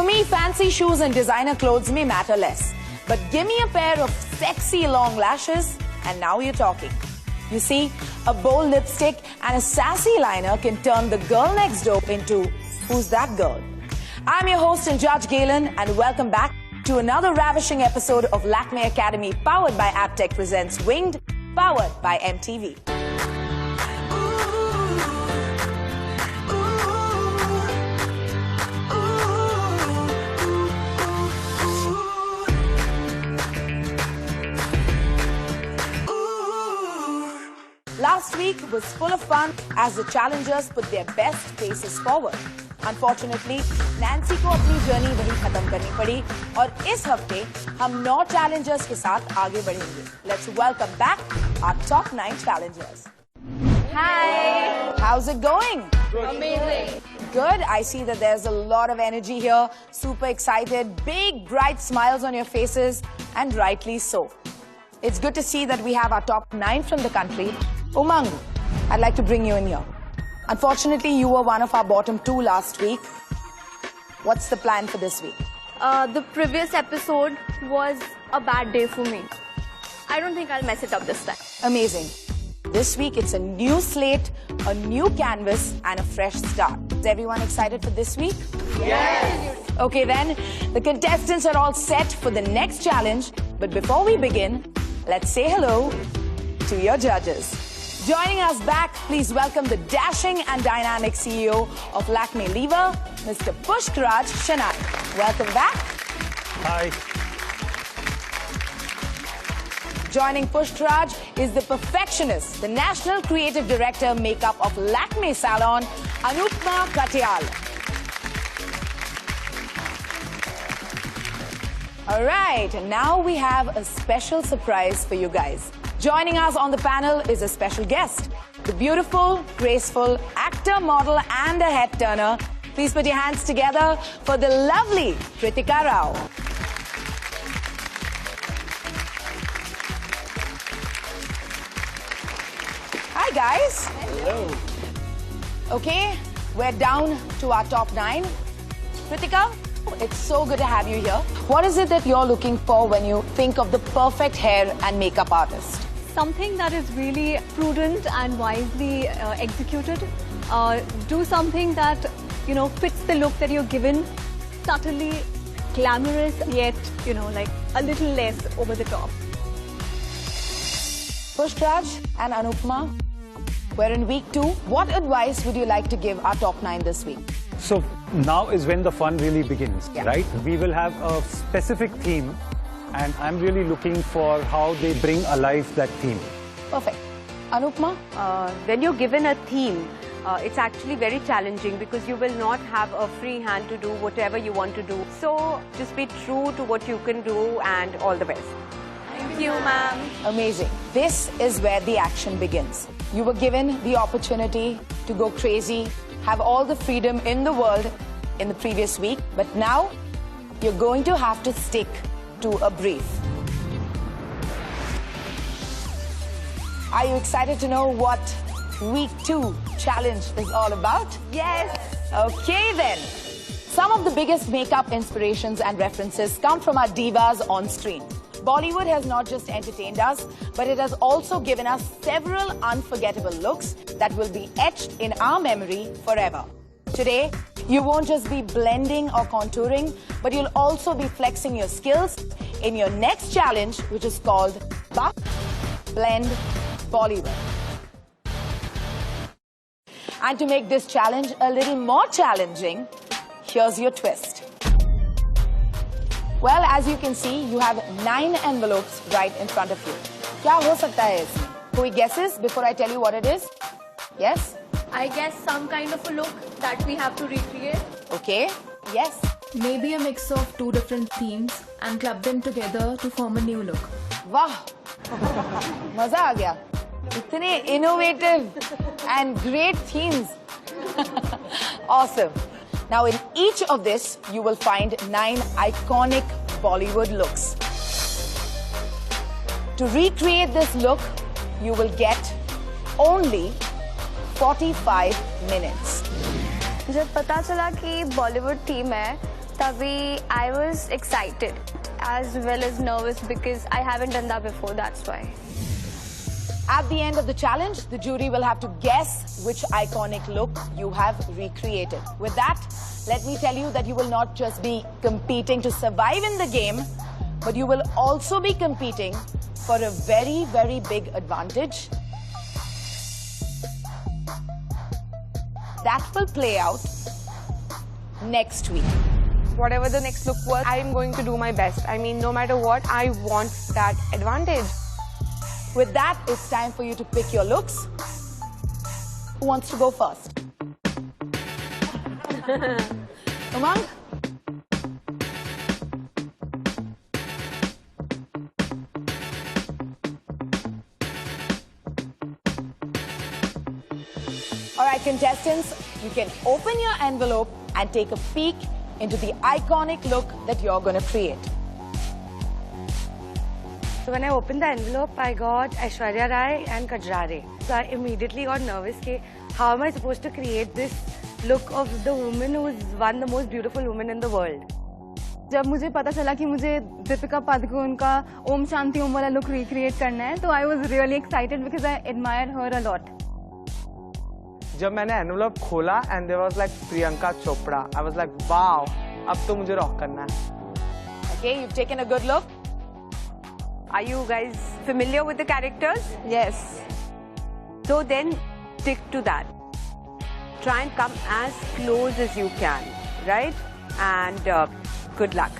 For me, fancy shoes and designer clothes may matter less. But give me a pair of sexy long lashes and now you're talking. You see, a bold lipstick and a sassy liner can turn the girl next door into who's that girl? I'm your host and judge Galen, and welcome back to another ravishing episode of Lakme Academy, powered by Aptech presents Winged, powered by MTV. Last week was full of fun as the challengers put their best faces forward. Unfortunately, Nancy को अपनी journey वही खत्म करनी पड़ी और इस हफ्ते हम 9 challengers के साथ आगे बढ़ेंगे. Let's welcome back our top 9 challengers. Hi. How's it going? Amazing. Good. I see that there's a lot of energy here. Super excited. Big, bright smiles on your faces, and rightly so. It's good to see that we have our top 9 from the country. Umang, I'd like to bring you in here. Unfortunately, you were one of our bottom 2 last week. What's the plan for this week? The previous episode was a bad day for me. I don't think I'll mess it up this time. Amazing. This week, it's a new slate, a new canvas, and a fresh start. Is everyone excited for this week? Yes! Okay then, the contestants are all set for the next challenge. But before we begin, let's say hello to your judges. Joining us back, please welcome the dashing and dynamic CEO of Lakme Lever, Mr. Pushkaraj Shenoy. Welcome back. Hi. Joining Pushkaraj is the perfectionist, the National Creative Director Makeup of Lakme Salon, Anupma Katyal. All right, and now we have a special surprise for you guys. Joining us on the panel is a special guest, the beautiful, graceful actor, model, and a head turner. Please put your hands together for the lovely Kritika Rao. Hi, guys. Hello. Okay, we're down to our top 9. Kritika, it's so good to have you here. What is it that you're looking for when you think of the perfect hair and makeup artist? Something that is really prudent and wisely executed. Do something that, fits the look that you're given. Subtly glamorous, yet, like a little less over the top. Pushkaraj and Anupma, we're in week 2. What advice would you like to give our top 9 this week? So now is when the fun really begins, Yeah. right? We will have a specific theme, and I'm really looking for how they bring alive that theme. Perfect. Anupma? When you're given a theme, it's actually very challenging because you will not have a free hand to do whatever you want to do. So just be true to what you can do, and all the best. Thank you, ma'am. Amazing. This is where the action begins. You were given the opportunity to go crazy, have all the freedom in the world in the previous week, but now you're going to have to stick to a brief. Are you excited to know what week 2 challenge is all about? Yes. Okay then. Some of the biggest makeup inspirations and references come from our divas on screen. Bollywood has not just entertained us, but it has also given us several unforgettable looks that will be etched in our memory forever. Today, you won't just be blending or contouring, but you'll also be flexing your skills in your next challenge, which is called Buff Blend Bollywood. And to make this challenge a little more challenging, here's your twist. Well, as you can see, you have 9 envelopes right in front of you. क्या हो सकता है इसमें? कोई guesses before I tell you what it is? Yes? I guess some kind of a look that we have to recreate. Okay. Yes. Maybe a mix of 2 different themes and club them together to form a new look. वाह, मजा आ गया. इतने innovative and great themes. Awesome. Now, in each of this, you will find 9 iconic Bollywood looks. To recreate this look, you will get only 45 minutes. जब पता चला कि Bollywood team है Tabhi, I was excited as well as nervous because I haven't done that before, that's why. At the end of the challenge, the jury will have to guess which iconic look you have recreated. With that, let me tell you that you will not just be competing to survive in the game, but you will also be competing for a very, very big advantage. That will play out next week. Whatever the next look was, I'm going to do my best. I mean, no matter what, I want that advantage. With that, it's time for you to pick your looks. Who wants to go first? Umang? All right, contestants, you can open your envelope and take a peek into the iconic look that you're going to create. So when I opened the envelope, I got Aishwarya Rai and Kajrare. So I immediately got nervous. How am I supposed to create this look of the woman who is one of the most beautiful women in the world? जब मुझे पता चला कि मुझे दीपिका पादुकोण का ओम शांति ओम वाला look recreate करना है, तो I was really excited because I admire her a lot. जब मैंने एनवलप खोला and there was like Priyanka Chopra, I was like, wow, अब तो मुझे रॉक करना है. Okay, you've taken a good look. Are you guys familiar with the characters? Yes. So then stick to that. Try and come as close as you can, right? And good luck.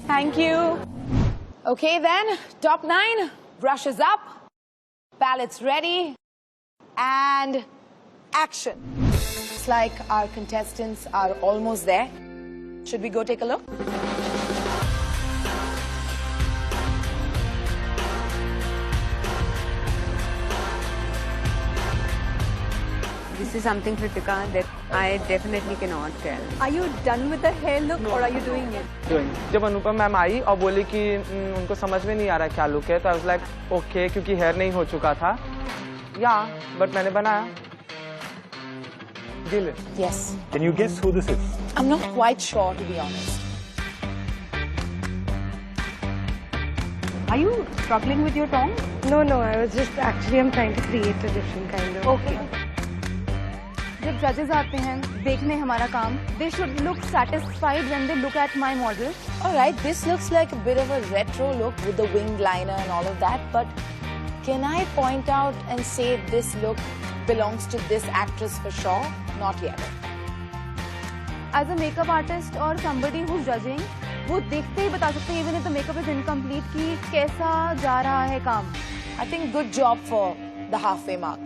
Thank you. Okay then, top 9, brushes up, palettes ready, and action. It's like our contestants are almost there. Should we go take a look? This is something, Kritika, that I definitely cannot tell. Are you done with the hair look or are you doing it? जब अनुपम ma'am आई और बोली कि उनको समझ में नहीं आ रहा क्या लुक है, तो I was like, okay, क्योंकि हेयर नहीं हो चुका था. Yeah, but मैंने बनाया. Deal it. Yes. Can you guess who this is? I'm not quite sure, to be honest. Are you struggling with your tongue? No, I was just I'm trying to create a different kind of. Okay. जब judges आते हैं देखने हमारा काम, they should look satisfied when they look at my model. All right, this looks like a bit of a retro look with the winged liner and all of that, but can I point out and say this look belongs to this actress for sure? Not yet. As a makeup artist or somebody who's judging, वो देखते ही बता सकते हैं even if the makeup is incomplete कि कैसा जा रहा है काम. I think good job for the halfway mark.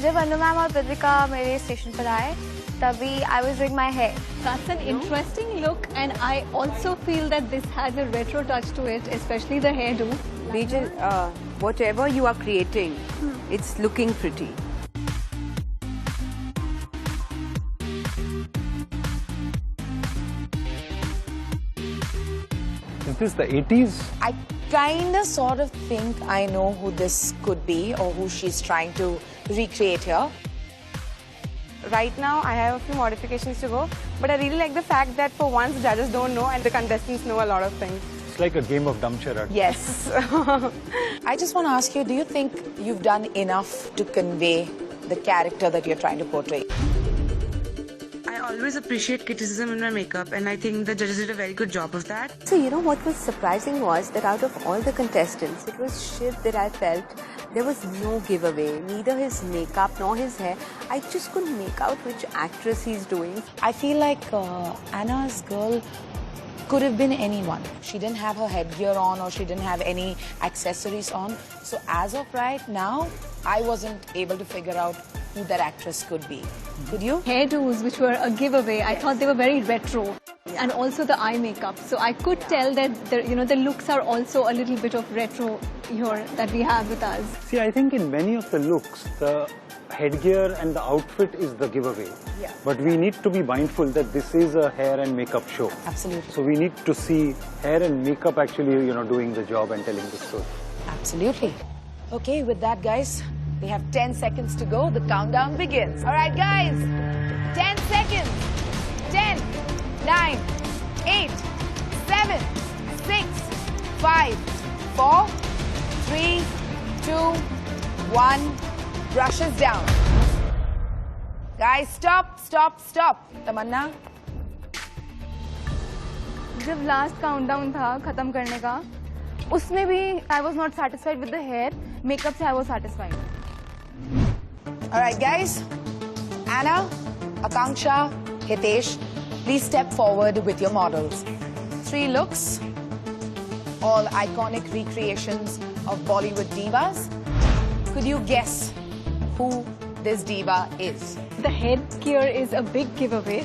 जब अनु मैम और दीपिका मेरे स्टेशन पर आए, तभी I was doing my hair. That's an interesting look, and I also feel that this has a retro touch to it, especially the hairdo. Bijal, whatever you are creating, it's looking pretty. Is this the 80s? I kind of sort of think I know who this could be or who she's trying to recreate here. Right now, I have a few modifications to go, but I really like the fact that for once, judges don't know and the contestants know a lot of things. It's like a game of dumb charade. Yes. I just want to ask you, do you think you've done enough to convey the character that you're trying to portray? I always appreciate criticism in my makeup, and I think the judges did a very good job of that. So, you know what was surprising was that out of all the contestants, it was Shiv that I felt there was no giveaway, neither his makeup nor his hair. I just couldn't make out which actress he's doing. I feel like Anna's girl could have been anyone. She didn't have her headgear on or she didn't have any accessories on. So as of right now, I wasn't able to figure out who that actress could be. Could you? Hairdos, which were a giveaway, I thought they were very retro. And also the eye makeup. So I could tell that the looks are also a little bit of retro here that we have with us. See, I think in many of the looks, the headgear and the outfit is the giveaway. Yeah. But we need to be mindful that this is a hair and makeup show. Absolutely. So we need to see hair and makeup actually, doing the job and telling the story. Absolutely. Okay, with that, guys, They have 10 seconds to go. The countdown begins. All right, guys. 10 seconds. 10, 9, 8, 7, 6, 5, 4, 3, 2, 1. Brushes down. Guys, stop, stop, stop. Tamanna. जब last countdown था खत्म करने का, उसमें भी I was not satisfied with the hair. Makeup से I was satisfied. Alright guys, Anna, Akanksha, Hitesh, please step forward with your models. 3 looks, all iconic recreations of Bollywood divas. Could you guess who this diva is? The headgear is a big giveaway.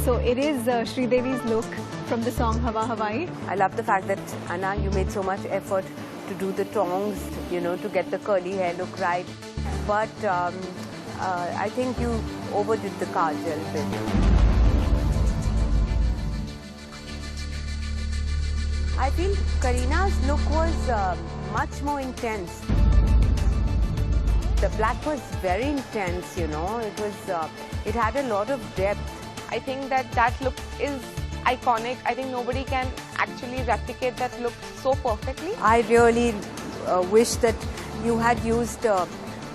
So it is Sridevi's look from the song Hawa Hawaii. I love the fact that, Anna, you made so much effort to do the tongs, you know, to get the curly hair look right. But I think you overdid the kajal bit. I feel Kareena's look was much more intense. The black was very intense, you know. It had a lot of depth. I think that look is iconic. I think nobody can actually replicate that look so perfectly. I really wish that you had used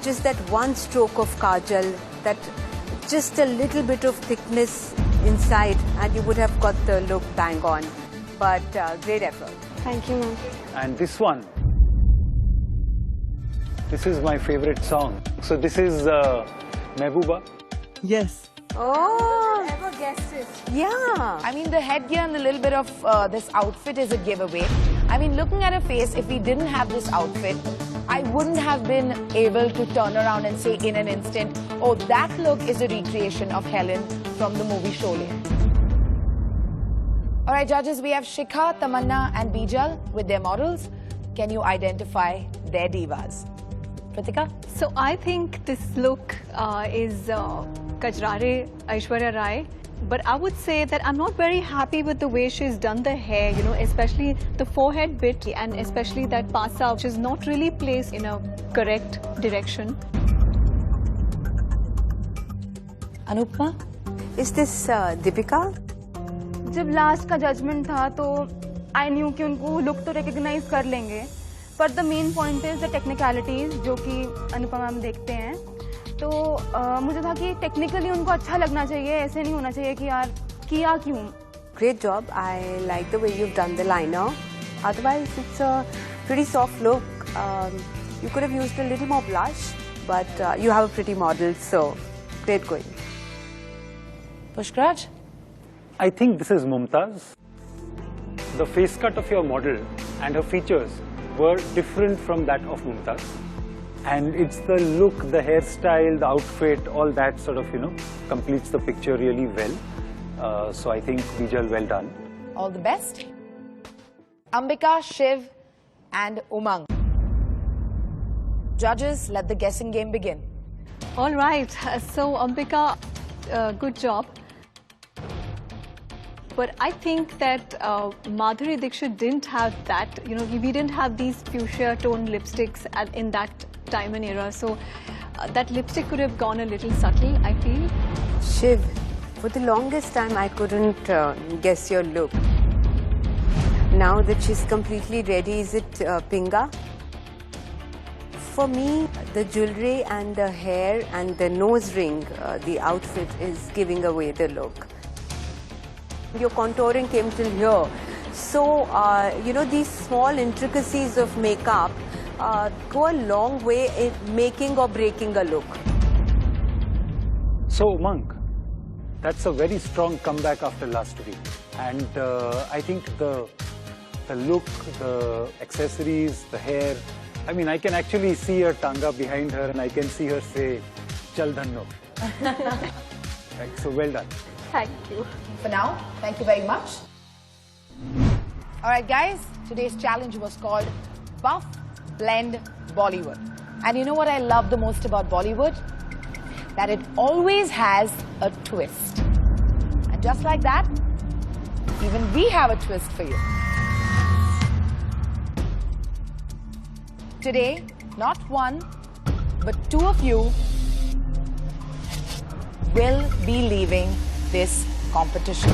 just that one stroke of kajal, that just a little bit of thickness inside, and you would have got the look bang on. But great effort. Thank you, ma'am. And this one, this is my favorite song. So this is Mehbooba. Yes. Oh, Ever guessed it? yeah. I mean, the headgear and a little bit of this outfit is a giveaway. I mean, looking at her face, if we didn't have this outfit, I wouldn't have been able to turn around and say in an instant, oh, that look is a recreation of Helen from the movie Sholay. All right, judges, we have Shikha, Tamanna and Bijal with their models. Can you identify their divas? Kritika? So I think this look is Kajrare Aishwarya Rai. But I would say that I'm not very happy with the way she's done the hair, you know, especially the forehead bit and especially that pasa, which is not really placed in a correct direction. Anupma? Is this Deepika? जब last का judgement था तो I knew कि उनको look तो recognise कर लेंगे, पर the main point is the technicalities जो कि अनुपमा हम देखते हैं. तो मुझे था कि टेक्निकली उनको अच्छा लगना चाहिए, ऐसे नहीं होना चाहिए कि यार किया क्यों. Great job. I like the way you've done the liner. Otherwise, it's a pretty soft look. You could have used a little more blush, but you have a pretty model, so great going. Pushkraj? I think this is Mumtaz. The face cut of your model and her features were different from that of Mumtaz. And it's the look, the hairstyle, the outfit, all that sort of, you know, completes the picture really well. So I think Bijal, well done. All the best. Ambika, Shiv and Umang. Judges, let the guessing game begin. All right. So Ambika, good job. But I think that Madhuri Dixit didn't have that, you know, we didn't have these fuchsia tone lipsticks in that time and era. So that lipstick could have gone a little subtle, I feel. Shiv, for the longest time I couldn't guess your look. Now that she's completely ready, is it Pinga? For me, the jewelry and the hair and the nose ring, the outfit is giving away the look. Your contouring came till here. So, you know, these small intricacies of makeup go a long way in making or breaking a look. So, Umang, that's a very strong comeback after last week. And I think the look, the accessories, the hair, I mean, I can actually see her tanga behind her and I can see her say, Chal Dhanno. Right, so well done. Thank you. For now, thank you very much. All right, guys, today's challenge was called Buff Blend Bollywood. And you know what I love the most about Bollywood? That it always has a twist. And just like that, even we have a twist for you. Today, not one, but 2 of you will be leaving this competition.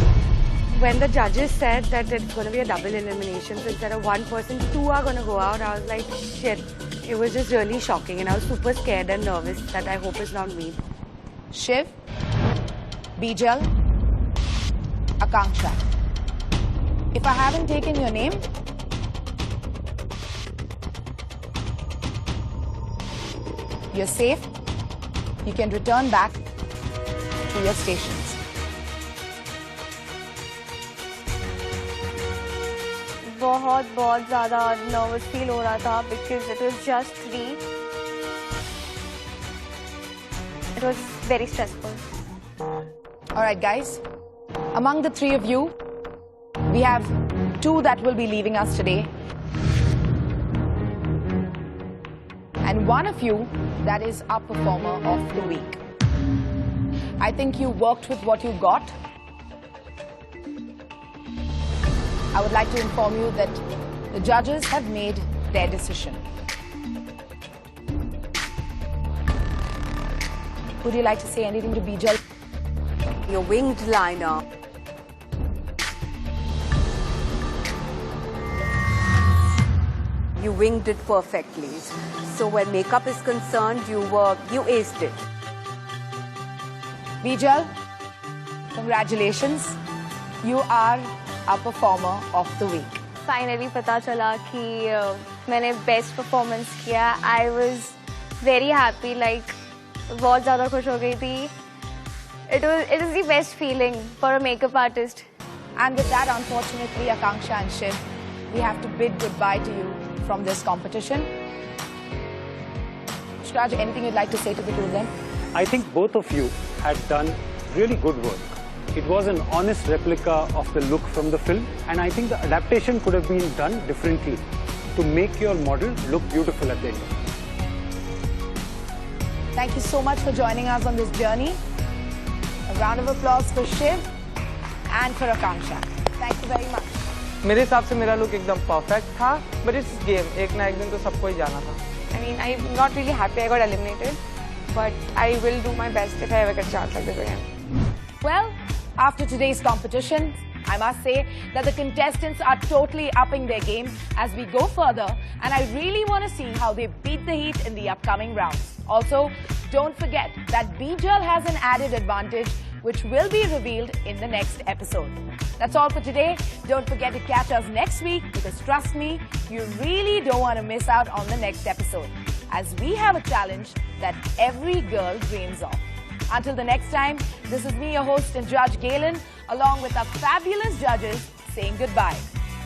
When the judges said that it's going to be a double elimination, so instead of 1 person, 2 are going to go out, I was like, shit. It was just really shocking and I was super scared and nervous that I hope it's not me. Shiv, Bijal, Akanksha. If I haven't taken your name, you're safe. You can return back to your stations. बहुत ज़्यादा nervous feel हो रहा था because it was just 3. It was very stressful. All right, guys. Among the 3 of you, we have 2 that will be leaving us today. And 1 of you that is our performer of the week. I think you worked with what you got. I would like to inform you that the judges have made their decision. Would you like to say anything to Bijal? Your winged liner. You winged it perfectly. So when makeup is concerned, you aced it. Bijal, congratulations. You are our performer of the week. Finally पता चला कि मैंने best performance किया. I was very happy, like बहुत ज़्यादा खुश हो गई थी. It is the best feeling for a makeup artist. And with that, unfortunately, Akanksha and Shiv, we have to bid goodbye to you from this competition. Shraj, anything you'd like to say to the 2 of them? I think both of you had done really good work. It was an honest replica of the look from the film, and I think the adaptation could have been done differently to make your model look beautiful at the end. Thank you so much for joining us on this journey. A round of applause for Shiv and for Akanksha. Thank you very much. मेरे हिसाब से मेरा look एकदम perfect था, but it's game. एक ना एक दिन तो सबको ही जाना था. I mean, I'm not really happy I got eliminated, but I will do my best if I ever get a chance like this again. Well, after today's competition, I must say that the contestants are totally upping their game as we go further, and I really want to see how they beat the heat in the upcoming rounds. Also, don't forget that Bijal has an added advantage which will be revealed in the next episode. That's all for today. Don't forget to catch us next week because trust me, you really don't want to miss out on the next episode as we have a challenge that every girl dreams of. Until the next time, this is me, your host and judge Galen, along with our fabulous judges saying goodbye.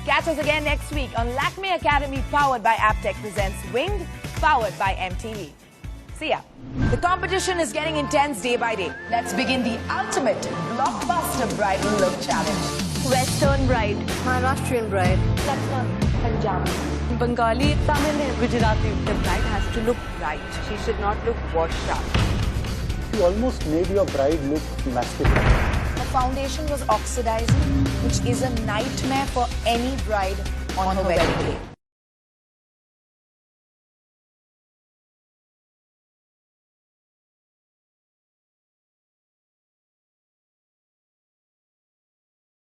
Catch us again next week on Lakme Academy powered by Aptech presents Winged, powered by MTV. See ya. The competition is getting intense day by day. Let's begin the ultimate blockbuster bridal look challenge. Western bride, Maharashtrian bride. Punjabi, Bengali, Tamil, Gujarati. The bride has to look bright. She should not look washed up. You almost made your bride look masculine. The foundation was oxidizing, which is a nightmare for any bride on her wedding day.